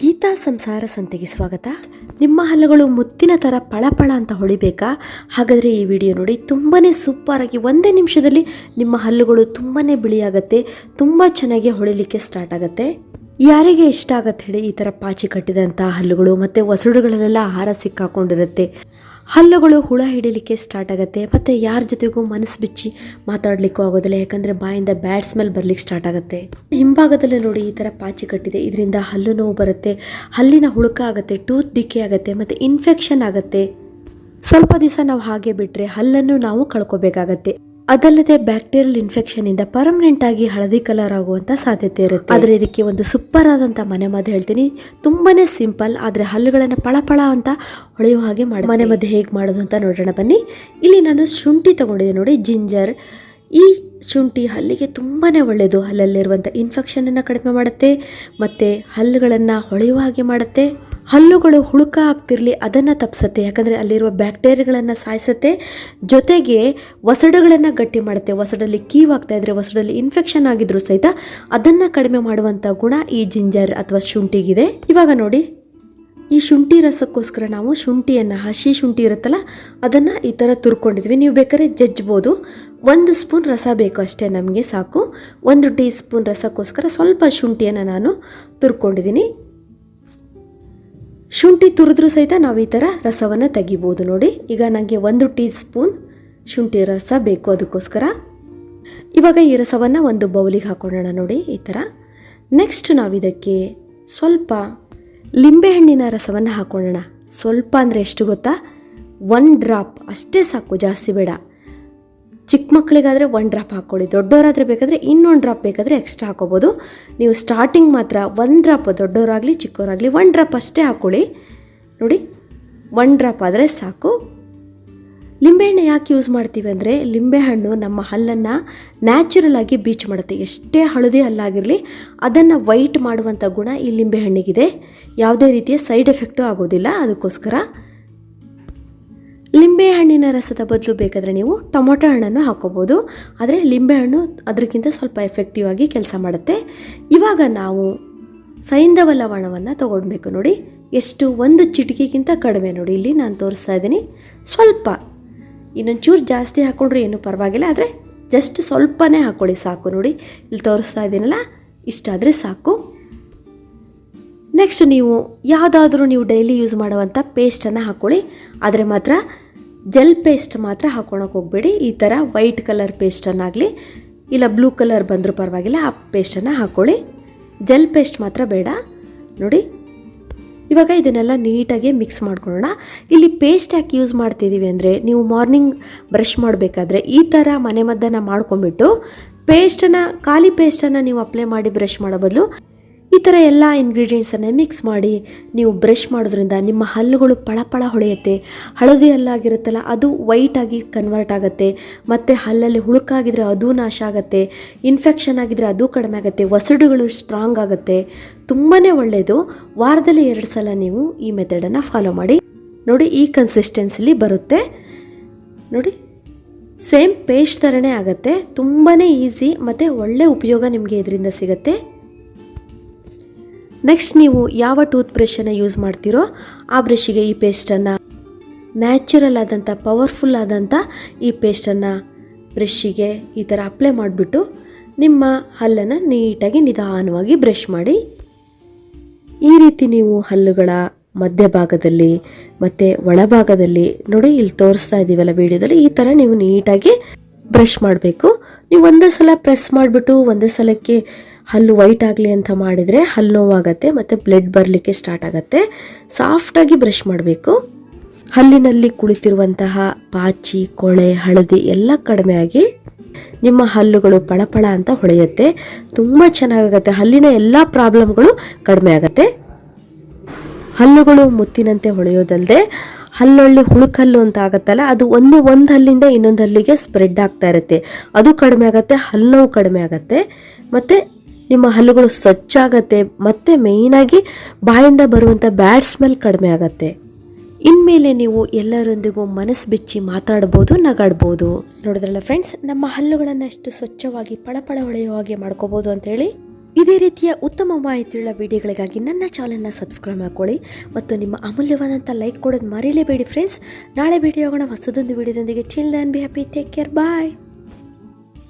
ಗೀತಾ ಸಂಸಾರ ಸಂತೆಗೆ ಸ್ವಾಗತ. ನಿಮ್ಮ ಹಲ್ಲುಗಳು ಮುತ್ತಿನ ಥರ ಪಳಪಳ ಅಂತ ಹೊಳಿಬೇಕಾ? ಹಾಗಾದರೆ ಈ ವಿಡಿಯೋ ನೋಡಿ. ತುಂಬಾ ಸೂಪರಾಗಿ ಒಂದೇ ನಿಮಿಷದಲ್ಲಿ ನಿಮ್ಮ ಹಲ್ಲುಗಳು ತುಂಬಾ ಬಿಳಿಯಾಗತ್ತೆ, ತುಂಬ ಚೆನ್ನಾಗಿ ಹೊಳಿಲಿಕ್ಕೆ ಸ್ಟಾರ್ಟ್ ಆಗುತ್ತೆ. ಯಾರಿಗೆ ಇಷ್ಟ ಆಗತ್ತೆ ಹೇಳಿ ಈ ಥರ ಪಾಚಿ ಕಟ್ಟಿದಂಥ ಹಲ್ಲುಗಳು ಮತ್ತು ಒಸಡುಗಳಲ್ಲೆಲ್ಲ ಆಹಾರ ಸಿಕ್ಕಾಕೊಂಡಿರುತ್ತೆ. ಹಲ್ಲುಗಳು ಹುಳ ಹಿಡಿಲಿಕ್ಕೆ ಸ್ಟಾರ್ಟ್ ಆಗುತ್ತೆ ಮತ್ತು ಯಾರ ಜೊತೆಗೂ ಮನಸ್ಸು ಬಿಚ್ಚಿ ಮಾತಾಡಲಿಕ್ಕೂ ಆಗೋದಿಲ್ಲ, ಯಾಕಂದರೆ ಬಾಯಿಂದ ಬ್ಯಾಡ್ ಸ್ಮೆಲ್ ಬರಲಿಕ್ಕೆ ಸ್ಟಾರ್ಟ್ ಆಗುತ್ತೆ. ಹಿಂಭಾಗದಲ್ಲಿ ನೋಡಿ ಈ ಥರ ಪಾಚಿ ಕಟ್ಟಿದೆ, ಇದರಿಂದ ಹಲ್ಲು ನೋವು ಬರುತ್ತೆ, ಹಲ್ಲಿನ ಹುಳುಕ ಆಗುತ್ತೆ, ಟೂತ್ ಡಿಕೆ ಆಗುತ್ತೆ ಮತ್ತು ಇನ್ಫೆಕ್ಷನ್ ಆಗುತ್ತೆ. ಸ್ವಲ್ಪ ದಿವಸ ನಾವು ಹಾಗೆ ಬಿಟ್ಟರೆ ಹಲ್ಲನ್ನು ನಾವು ಕಳ್ಕೊಬೇಕಾಗತ್ತೆ. ಅದಲ್ಲದೆ ಬ್ಯಾಕ್ಟೀರಿಯಲ್ ಇನ್ಫೆಕ್ಷನ್ ಇಂದ ಪರ್ಮನೆಂಟ್ ಆಗಿ ಹಳದಿ ಕಲರ್ ಆಗುವಂತ ಸಾಧ್ಯತೆ ಇರುತ್ತೆ. ಆದರೆ ಇದಕ್ಕೆ ಒಂದು ಸೂಪರ್ ಆದಂತ ಮನೆಮದ್ದು ಹೇಳ್ತೀನಿ. ತುಂಬಾನೇ ಸಿಂಪಲ್, ಆದ್ರೆ ಹಲ್ಲುಗಳನ್ನ ಪಳಪಳ ಅಂತ ಹೊಳೆಯುವ ಹಾಗೆ ಮಾಡಿ ಮನೆಮದ್ದು ಹೇಗೆ ಮಾಡೋದು ಅಂತ ನೋಡೋಣ ಬನ್ನಿ. ಇಲ್ಲಿ ನಾನು ಶುಂಠಿ ತಗೊಂಡಿದ್ದೆ ನೋಡಿ, ಜಿಂಜರ್. ಈ ಶುಂಠಿ ಹಲ್ಲಿಗೆ ತುಂಬಾ ಒಳ್ಳೆಯದು. ಹಲ್ಲಲ್ಲಿರುವಂಥ ಇನ್ಫೆಕ್ಷನನ್ನು ಕಡಿಮೆ ಮಾಡುತ್ತೆ ಮತ್ತು ಹಲ್ಲುಗಳನ್ನು ಹೊಳೆಯುವ ಹಾಗೆ ಮಾಡುತ್ತೆ. ಹಲ್ಲುಗಳು ಹುಳುಕ ಆಗ್ತಿರಲಿ ಅದನ್ನು ತಪ್ಪಿಸುತ್ತೆ, ಯಾಕಂದರೆ ಅಲ್ಲಿರುವ ಬ್ಯಾಕ್ಟೀರಿಯಾಗಳನ್ನು ಸಾಯಿಸುತ್ತೆ. ಜೊತೆಗೆ ಒಸಡುಗಳನ್ನು ಗಟ್ಟಿ ಮಾಡುತ್ತೆ. ಒಸಡಲ್ಲಿ ಕೀವಾಗ್ತಾ ಇದ್ದರೆ, ಒಸಡಲ್ಲಿ ಇನ್ಫೆಕ್ಷನ್ ಆಗಿದ್ರು ಸಹಿತ ಅದನ್ನು ಕಡಿಮೆ ಮಾಡುವಂಥ ಗುಣ ಈ ಜಿಂಜರ್ ಅಥವಾ ಶುಂಠಿಗಿದೆ. ಇವಾಗ ನೋಡಿ, ಈ ಶುಂಠಿ ರಸಕ್ಕೋಸ್ಕರ ನಾವು ಶುಂಠಿಯನ್ನು, ಹಸಿ ಶುಂಠಿ ಇರುತ್ತಲ್ಲ ಅದನ್ನು ಈ ಥರ ತುರ್ಕೊಂಡಿದ್ವಿ. ನೀವು ಬೇಕಾದ್ರೆ ಜಜ್ಬೋದು. 1 ಸ್ಪೂನ್ ರಸ ಬೇಕು ಅಷ್ಟೇ, ನಮಗೆ ಸಾಕು. 1 ಟೀ ಸ್ಪೂನ್ ರಸಕ್ಕೋಸ್ಕರ ಸ್ವಲ್ಪ ಶುಂಠಿಯನ್ನು ನಾನು ತುರ್ಕೊಂಡಿದ್ದೀನಿ. ಶುಂಠಿ ತುರಿದ್ರೂ ಸಹಿತ ನಾವು ಈ ಥರ ರಸವನ್ನು ತೆಗಿಬೋದು ನೋಡಿ. ಈಗ ನನಗೆ 1 ಟೀ ಸ್ಪೂನ್ ಶುಂಠಿ ರಸ ಬೇಕು, ಅದಕ್ಕೋಸ್ಕರ ಇವಾಗ ಈ ರಸವನ್ನು ಒಂದು ಬೌಲಿಗೆ ಹಾಕೊಳ್ಳೋಣ ನೋಡಿ ಈ ಥರ. ನೆಕ್ಸ್ಟ್ ನಾವು ಇದಕ್ಕೆ ಸ್ವಲ್ಪ ಲಿಂಬೆಹಣ್ಣಿನ ರಸವನ್ನು ಹಾಕೊಳ್ಳೋಣ. ಸ್ವಲ್ಪ ಅಂದರೆ ಎಷ್ಟು ಗೊತ್ತಾ? 1 ಡ್ರಾಪ್ ಅಷ್ಟೇ ಸಾಕು, ಜಾಸ್ತಿ ಬೇಡ. ಚಿಕ್ಕ ಮಕ್ಕಳಿಗಾದರೆ 1 ಡ್ರಾಪ್ ಹಾಕ್ಕೊಳ್ಳಿ, ದೊಡ್ಡವರಾದರೆ ಬೇಕಾದರೆ ಇನ್ನೊಂದು ಡ್ರಾಪ್ ಬೇಕಾದರೆ ಎಕ್ಸ್ಟ್ರಾ ಹಾಕೋಬೋದು. ನೀವು ಸ್ಟಾರ್ಟಿಂಗ್ ಮಾತ್ರ 1 ಡ್ರಾಪ್, ದೊಡ್ಡವರಾಗಲಿ ಚಿಕ್ಕವರಾಗಲಿ 1 ಡ್ರಾಪ್ ಅಷ್ಟೇ ಹಾಕ್ಕೊಳ್ಳಿ ನೋಡಿ. 1 ಡ್ರಾಪ್ ಆದರೆ ಸಾಕು. ಲಿಂಬೆಹಣ್ಣು ಯಾಕೆ ಯೂಸ್ ಮಾಡ್ತೀವಿ ಅಂದರೆ, ಲಿಂಬೆಹಣ್ಣು ನಮ್ಮ ಹಲ್ಲನ್ನು ನ್ಯಾಚುರಲ್ ಆಗಿ ಬೀಚ್ ಮಾಡುತ್ತೆ. ಎಷ್ಟೇ ಹಳದಿ ಹಲ್ಲಾಗಿರಲಿ ಅದನ್ನು ವೈಟ್ ಮಾಡುವಂಥ ಗುಣ ಈ ಲಿಂಬೆಹಣ್ಣಿಗಿದೆ. ಯಾವುದೇ ರೀತಿಯ ಸೈಡ್ ಎಫೆಕ್ಟು ಆಗೋದಿಲ್ಲ. ಅದಕ್ಕೋಸ್ಕರ ಲಿಂಬೆಹಣ್ಣಿನ ರಸದ ಬದಲು ಬೇಕಾದರೆ ನೀವು ಟೊಮೊಟೊ ಹಣ್ಣನ್ನು ಹಾಕೋಬೋದು, ಆದರೆ ಲಿಂಬೆಹಣ್ಣು ಅದಕ್ಕಿಂತ ಸ್ವಲ್ಪ ಎಫೆಕ್ಟಿವ್ ಆಗಿ ಕೆಲಸ ಮಾಡುತ್ತೆ. ಇವಾಗ ನಾವು ಸೈಂಧವ ಲವಣವನ್ನು ತೊಗೊಳ್ಬೇಕು ನೋಡಿ. ಎಷ್ಟು? 1 ಚಿಟಿಕೆಗಿಂತ ಕಡಿಮೆ ನೋಡಿ. ಇಲ್ಲಿ ನಾನು ತೋರಿಸ್ತಾ ಇದ್ದೀನಿ. ಸ್ವಲ್ಪ ಇನ್ನೊಂಚೂರು ಜಾಸ್ತಿ ಹಾಕ್ಕೊಂಡ್ರೆ ಏನೂ ಪರವಾಗಿಲ್ಲ, ಆದರೆ ಜಸ್ಟ್ ಸ್ವಲ್ಪನೇ ಹಾಕ್ಕೊಳ್ಳಿ ಸಾಕು ನೋಡಿ. ಇಲ್ಲಿ ತೋರಿಸ್ತಾ ಇದ್ದೀನಲ್ಲ, ಇಷ್ಟಾದರೆ ಸಾಕು. ನೆಕ್ಸ್ಟ್ ನೀವು ಯಾವುದಾದ್ರೂ ನೀವು ಡೈಲಿ ಯೂಸ್ ಮಾಡುವಂಥ ಪೇಸ್ಟನ್ನು ಹಾಕ್ಕೊಳ್ಳಿ, ಆದರೆ ಮಾತ್ರ ಜೆಲ್ ಪೇಸ್ಟ್ ಮಾತ್ರ ಹಾಕ್ಕೊಳಕ್ಕೆ ಹೋಗಬೇಡಿ. ಈ ಥರ ವೈಟ್ ಕಲರ್ ಪೇಸ್ಟನ್ನಾಗಲಿ ಇಲ್ಲ ಬ್ಲೂ ಕಲರ್ ಬಂದರೂ ಪರವಾಗಿಲ್ಲ, ಆ ಪೇಸ್ಟನ್ನು ಹಾಕ್ಕೊಳ್ಳಿ. ಜೆಲ್ ಪೇಸ್ಟ್ ಮಾತ್ರ ಬೇಡ ನೋಡಿ. ಇವಾಗ ಇದನ್ನೆಲ್ಲ ನೀಟಾಗಿ ಮಿಕ್ಸ್ ಮಾಡ್ಕೊಳ್ಳೋಣ. ಇಲ್ಲಿ ಪೇಸ್ಟ್ ಯಾಕೆ ಯೂಸ್ ಮಾಡ್ತಿದ್ದೀವಿ ಅಂದರೆ, ನೀವು ಮಾರ್ನಿಂಗ್ ಬ್ರಷ್ ಮಾಡಬೇಕಾದ್ರೆ ಈ ಥರ ಮನೆಮದ್ದನ್ನು ಮಾಡ್ಕೊಂಬಿಟ್ಟು ಪೇಸ್ಟನ್ನು, ಖಾಲಿ ಪೇಸ್ಟನ್ನು ನೀವು ಅಪ್ಲೈ ಮಾಡಿ ಬ್ರಷ್ ಮಾಡೋ ಬದಲು ಈ ಥರ ಎಲ್ಲ ಇಂಗ್ರೀಡಿಯೆಂಟ್ಸನ್ನು ಮಿಕ್ಸ್ ಮಾಡಿ ನೀವು ಬ್ರಷ್ ಮಾಡೋದ್ರಿಂದ ನಿಮ್ಮ ಹಲ್ಲುಗಳು ಪಳಪಳ ಹೊಳೆಯುತ್ತೆ. ಹಳದಿ ಹಲ್ಲಾಗಿರುತ್ತಲ್ಲ ಅದು ವೈಟಾಗಿ ಕನ್ವರ್ಟ್ ಆಗುತ್ತೆ, ಮತ್ತು ಹಲ್ಲಲ್ಲಿ ಹುಳುಕಾಗಿದ್ರೆ ಅದು ನಾಶ ಆಗುತ್ತೆ, ಇನ್ಫೆಕ್ಷನ್ ಆಗಿದ್ರೆ ಅದು ಕಡಿಮೆ ಆಗುತ್ತೆ, ಒಸಡುಗಳು ಸ್ಟ್ರಾಂಗ್ ಆಗುತ್ತೆ. ತುಂಬಾ ಒಳ್ಳೆಯದು. ವಾರದಲ್ಲಿ 2 ಸಲ ನೀವು ಈ ಮೆಥಡನ್ನು ಫಾಲೋ ಮಾಡಿ ನೋಡಿ. ಈ ಕನ್ಸಿಸ್ಟೆನ್ಸಿಲಿ ಬರುತ್ತೆ ನೋಡಿ. ಸೇಮ್ ಪೇಸ್ಟ್ ಥರನೇ ಆಗುತ್ತೆ. ತುಂಬಾ ಈಸಿ ಮತ್ತು ಒಳ್ಳೆ ಉಪಯೋಗ ನಿಮಗೆ ಇದರಿಂದ ಸಿಗುತ್ತೆ. ನೆಕ್ಸ್ಟ್ ನೀವು ಯಾವ ಟೂತ್ ಬ್ರಷನ್ನು ಯೂಸ್ ಮಾಡ್ತೀರೋ ಆ ಬ್ರಷಿಗೆ ಈ ಪೇಸ್ಟನ್ನು, ನ್ಯಾಚುರಲ್ ಆದಂಥ ಪವರ್ಫುಲ್ ಆದಂಥ ಈ ಪೇಸ್ಟನ್ನು ಬ್ರಷಿಗೆ ಈ ಥರ ಅಪ್ಲೈ ಮಾಡಿಬಿಟ್ಟು ನಿಮ್ಮ ಹಲ್ಲನ್ನು ನೀಟಾಗಿ ನಿಧಾನವಾಗಿ ಬ್ರಷ್ ಮಾಡಿ. ಈ ರೀತಿ ನೀವು ಹಲ್ಲುಗಳ ಮಧ್ಯಭಾಗದಲ್ಲಿ ಮತ್ತು ಒಳಭಾಗದಲ್ಲಿ ನೋಡಿ, ಇಲ್ಲಿ ತೋರಿಸ್ತಾ ಇದ್ದೀವಲ್ಲ ವಿಡಿಯೋದಲ್ಲಿ, ಈ ಥರ ನೀವು ನೀಟಾಗಿ ಬ್ರಷ್ ಮಾಡಬೇಕು. ನೀವು ಒಂದೇ ಸಲ ಪ್ರೆಸ್ ಮಾಡಿಬಿಟ್ಟು ಒಂದೇ ಸಲಕ್ಕೆ ಹಲ್ಲು ವೈಟ್ ಆಗಲಿ ಅಂತ ಮಾಡಿದರೆ ಹಲ್ಲು ನೋವಾಗತ್ತೆ ಮತ್ತು ಬ್ಲಡ್ ಬರಲಿಕ್ಕೆ ಸ್ಟಾರ್ಟ್ ಆಗುತ್ತೆ. ಸಾಫ್ಟಾಗಿ ಬ್ರಷ್ ಮಾಡಬೇಕು. ಹಲ್ಲಿನಲ್ಲಿ ಕುಳಿತಿರುವಂತಹ ಪಾಚಿ, ಕೊಳೆ, ಹಳದಿ ಎಲ್ಲ ಕಡಿಮೆ ಆಗಿ ನಿಮ್ಮ ಹಲ್ಲುಗಳು ಪಳಪಳ ಅಂತ ಹೊಳೆಯುತ್ತೆ. ತುಂಬ ಚೆನ್ನಾಗಾಗತ್ತೆ. ಹಲ್ಲಿನ ಎಲ್ಲ ಪ್ರಾಬ್ಲಮ್ಗಳು ಕಡಿಮೆ ಆಗುತ್ತೆ. ಹಲ್ಲುಗಳು ಮುತ್ತಿನಂತೆ ಹೊಳೆಯೋದಲ್ಲದೆ ಹಲ್ಲೊಳ್ಳಿ ಹುಳುಕಲ್ಲು ಅಂತ ಆಗುತ್ತಲ್ಲ, ಅದು ಒಂದು ಹಲ್ಲಿಂದ ಇನ್ನೊಂದು ಹಲ್ಲಿಗೆ ಸ್ಪ್ರೆಡ್ ಆಗ್ತಾ ಇರುತ್ತೆ, ಅದು ಕಡಿಮೆ ಆಗುತ್ತೆ. ಹಲ್ಲು ನೋವು ಕಡಿಮೆ ಆಗುತ್ತೆ ಮತ್ತು ನಿಮ್ಮ ಹಲ್ಲುಗಳು ಸ್ವಚ್ಛ ಆಗುತ್ತೆ. ಮತ್ತು ಮೇಯ್ನಾಗಿ ಬಾಯಿಂದ ಬರುವಂಥ ಬ್ಯಾಡ್ ಸ್ಮೆಲ್ ಕಡಿಮೆ ಆಗುತ್ತೆ. ಇನ್ಮೇಲೆ ನೀವು ಎಲ್ಲರೊಂದಿಗೂ ಮನಸ್ಸು ಬಿಚ್ಚಿ ಮಾತಾಡ್ಬೋದು, ನಗಾಡ್ಬೋದು. ನೋಡಿದ್ರಲ್ಲ ಫ್ರೆಂಡ್ಸ್, ನಮ್ಮ ಹಲ್ಲುಗಳನ್ನು ಎಷ್ಟು ಸ್ವಚ್ಛವಾಗಿ ಪಳಪಳ ಹೊಳೆಯುವ ಹಾಗೆ ಮಾಡ್ಕೋಬೋದು ಅಂತೇಳಿ. ಇದೇ ರೀತಿಯ ಉತ್ತಮ ಮಾಹಿತಿಯುಳ್ಳ ವಿಡಿಯೋಗಳಿಗಾಗಿ ನನ್ನ ಚಾನೆಲ್ನ ಸಬ್ಸ್ಕ್ರೈಬ್ ಮಾಡ್ಕೊಳ್ಳಿ ಮತ್ತು ನಿಮ್ಮ ಅಮೂಲ್ಯವಾದಂಥ ಲೈಕ್ ಕೊಡೋದು ಮರೀಲೇಬೇಡಿ ಫ್ರೆಂಡ್ಸ್. ನಾಳೆ ಭೇಟಿಯಾಗೋಣ ಹೊಸದೊಂದು ವಿಡಿಯೋದೊಂದಿಗೆ. Till then be happy, take care, bye.